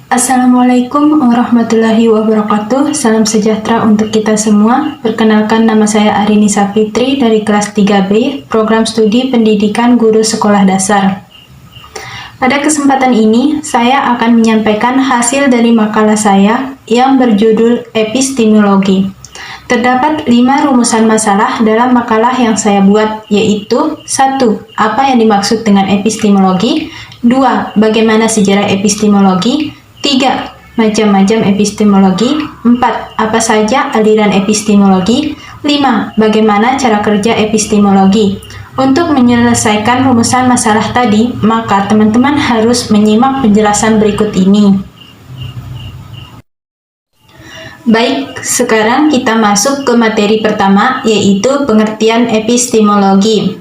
Assalamualaikum warahmatullahi wabarakatuh. Salam sejahtera untuk kita semua. Perkenalkan, nama saya Arini Sapitri dari kelas 3B, Program Studi Pendidikan Guru Sekolah Dasar. Pada kesempatan ini, saya akan menyampaikan hasil dari makalah saya yang berjudul Epistemologi. Terdapat 5 rumusan masalah dalam makalah yang saya buat, yaitu 1. Apa yang dimaksud dengan epistemologi? 2. Bagaimana sejarah epistemologi? 3. Macam-macam epistemologi. 4. Apa saja aliran epistemologi? 5. Bagaimana cara kerja epistemologi? Untuk menyelesaikan rumusan masalah tadi, maka teman-teman harus menyimak penjelasan berikut ini. Baik, sekarang kita masuk ke materi pertama, yaitu pengertian epistemologi.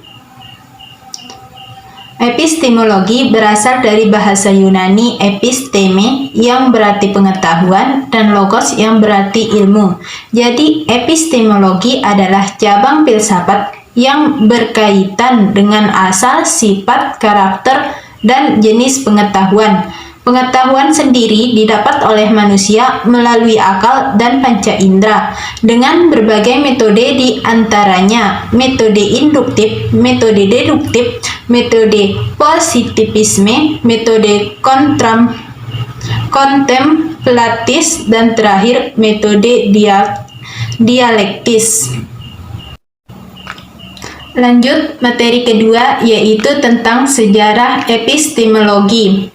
Epistemologi berasal dari bahasa Yunani episteme yang berarti pengetahuan dan logos yang berarti ilmu. Jadi epistemologi adalah cabang filsafat yang berkaitan dengan asal, sifat, karakter, dan jenis pengetahuan. Pengetahuan sendiri didapat oleh manusia melalui akal dan panca indera dengan berbagai metode, di antaranya metode induktif, metode deduktif, metode positivisme, metode kontemplatis, dan terakhir metode dialektis. Lanjut, materi kedua yaitu tentang sejarah epistemologi.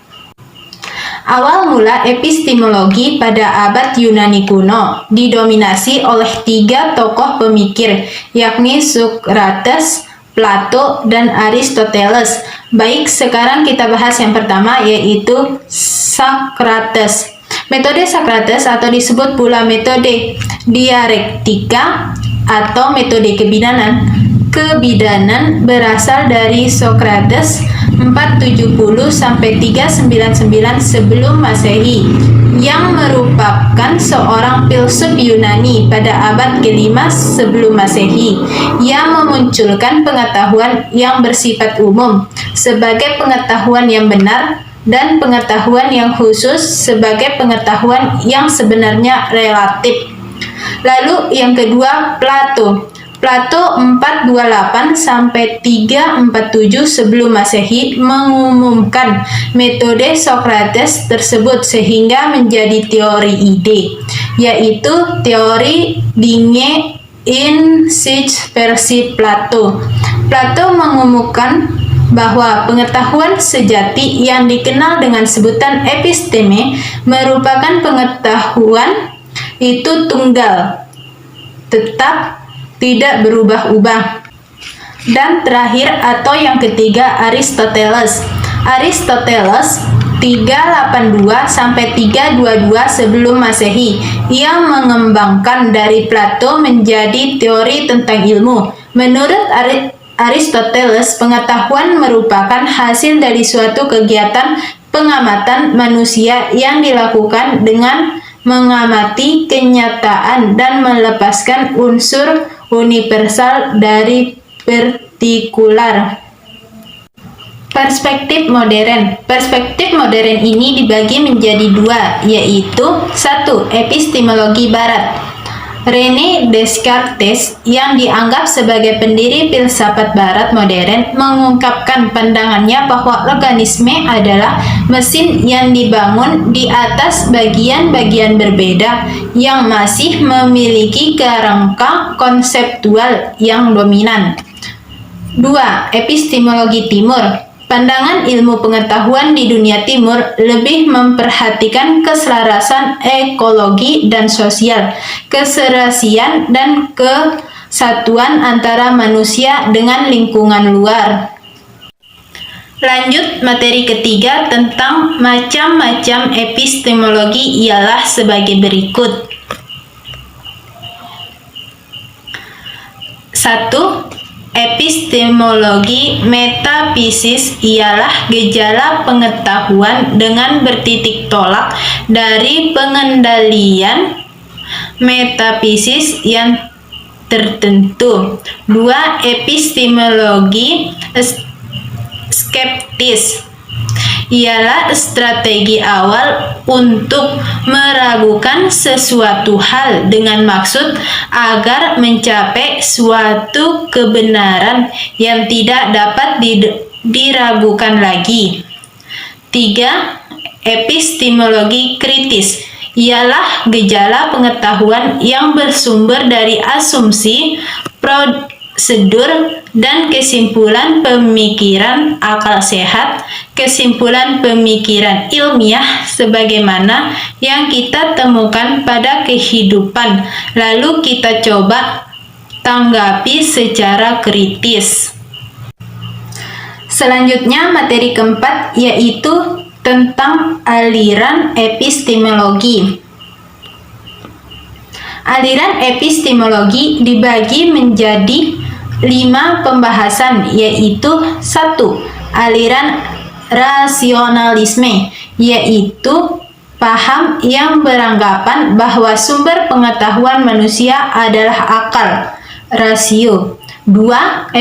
Awal mula epistemologi pada abad Yunani kuno didominasi oleh 3 tokoh pemikir, yakni Socrates, Plato, dan Aristoteles. Baik, sekarang kita bahas yang pertama, yaitu Socrates. Metode Socrates atau disebut pula metode dialektika atau metode kebidanan berasal dari Socrates 470 sampai 399 sebelum Masehi, yang merupakan seorang filsuf Yunani pada abad ke-5 sebelum Masehi yang memunculkan pengetahuan yang bersifat umum sebagai pengetahuan yang benar dan pengetahuan yang khusus sebagai pengetahuan yang sebenarnya relatif. Lalu yang kedua, Plato 428 sampai 347 sebelum Masehi mengumumkan metode Socrates tersebut sehingga menjadi teori ide, yaitu teori Dinge in sich versi Plato. Plato mengumumkan bahwa pengetahuan sejati yang dikenal dengan sebutan episteme merupakan pengetahuan itu tunggal, tetap, tidak berubah-ubah. Dan terakhir atau yang ketiga, Aristoteles 382 sampai 322 sebelum Masehi yang mengembangkan dari Plato menjadi teori tentang ilmu. Menurut Aristoteles, pengetahuan merupakan hasil dari suatu kegiatan pengamatan manusia yang dilakukan dengan mengamati kenyataan dan melepaskan unsur universal dari partikular. Perspektif modern ini dibagi menjadi 2, yaitu 1. Epistemologi Barat. René Descartes yang dianggap sebagai pendiri filsafat barat modern mengungkapkan pandangannya bahwa organisme adalah mesin yang dibangun di atas bagian-bagian berbeda yang masih memiliki kerangka konseptual yang dominan. 2. Epistemologi Timur. Pandangan ilmu pengetahuan di dunia timur lebih memperhatikan keselarasan ekologi dan sosial, keserasian dan kesatuan antara manusia dengan lingkungan luar. Lanjut, materi ketiga tentang macam-macam epistemologi ialah sebagai berikut. 1. Epistemologi metafisis ialah gejala pengetahuan dengan bertitik tolak dari pengendalian metafisis yang tertentu. 2. Epistemologi skeptis ialah strategi awal untuk meragukan sesuatu hal dengan maksud agar mencapai suatu kebenaran yang tidak dapat diragukan lagi. 3. Epistemologi kritis ialah gejala pengetahuan yang bersumber dari asumsi, prosedur, dan kesimpulan pemikiran akal sehat, kesimpulan pemikiran ilmiah sebagaimana yang kita temukan pada kehidupan, lalu kita coba tanggapi secara kritis. Selanjutnya, materi keempat yaitu tentang aliran epistemologi. Aliran epistemologi dibagi menjadi 5 pembahasan, yaitu 1. Aliran rasionalisme, yaitu paham yang beranggapan bahwa sumber pengetahuan manusia adalah akal, rasio. 2.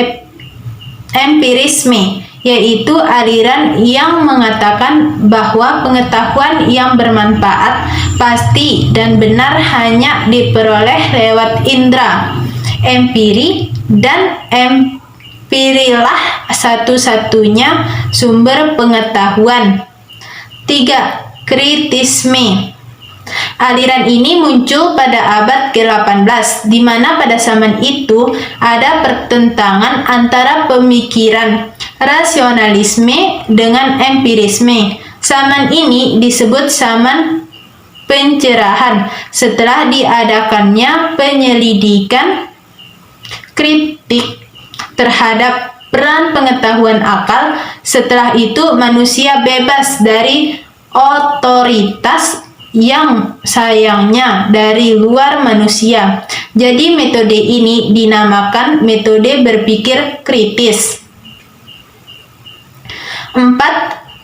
Empirisme, yaitu aliran yang mengatakan bahwa pengetahuan yang bermanfaat, pasti, dan benar hanya diperoleh lewat indera empiri, dan empirilah satu-satunya sumber pengetahuan. 3. Kritisme. Aliran ini muncul pada abad ke-18, di mana pada zaman itu ada pertentangan antara pemikiran rasionalisme dengan empirisme. Zaman ini disebut zaman pencerahan setelah diadakannya penyelidikan kritik terhadap peran pengetahuan akal. Setelah itu manusia bebas dari otoritas yang sayangnya dari luar manusia. Jadi metode ini dinamakan metode berpikir kritis. 4.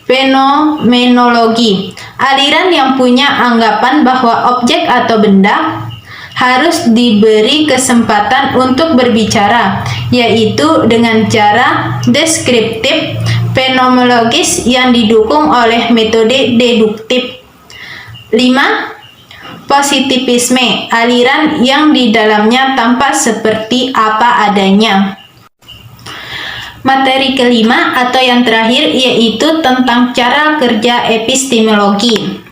Fenomenologi. Aliran yang punya anggapan bahwa objek atau benda harus diberi kesempatan untuk berbicara, yaitu dengan cara deskriptif fenomenologis yang didukung oleh metode deduktif. 5. Positivisme, aliran yang di dalamnya tampak seperti apa adanya. Materi kelima atau yang terakhir yaitu tentang cara kerja epistemologi.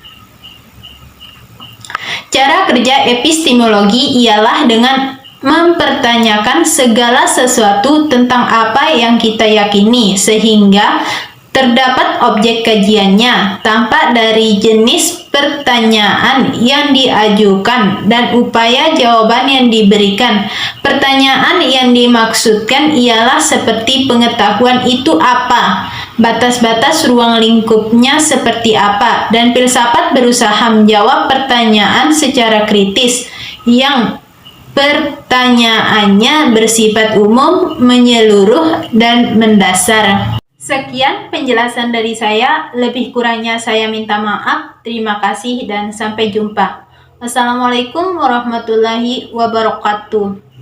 Cara kerja epistemologi ialah dengan mempertanyakan segala sesuatu tentang apa yang kita yakini sehingga terdapat objek kajiannya, tampak dari jenis pertanyaan yang diajukan dan upaya jawaban yang diberikan. Pertanyaan yang dimaksudkan ialah seperti pengetahuan itu apa, batas-batas ruang lingkupnya seperti apa, dan filsafat berusaha menjawab pertanyaan secara kritis yang pertanyaannya bersifat umum, menyeluruh, dan mendasar. Sekian penjelasan dari saya, lebih kurangnya saya minta maaf. Terima kasih dan sampai jumpa. Wassalamualaikum warahmatullahi wabarakatuh.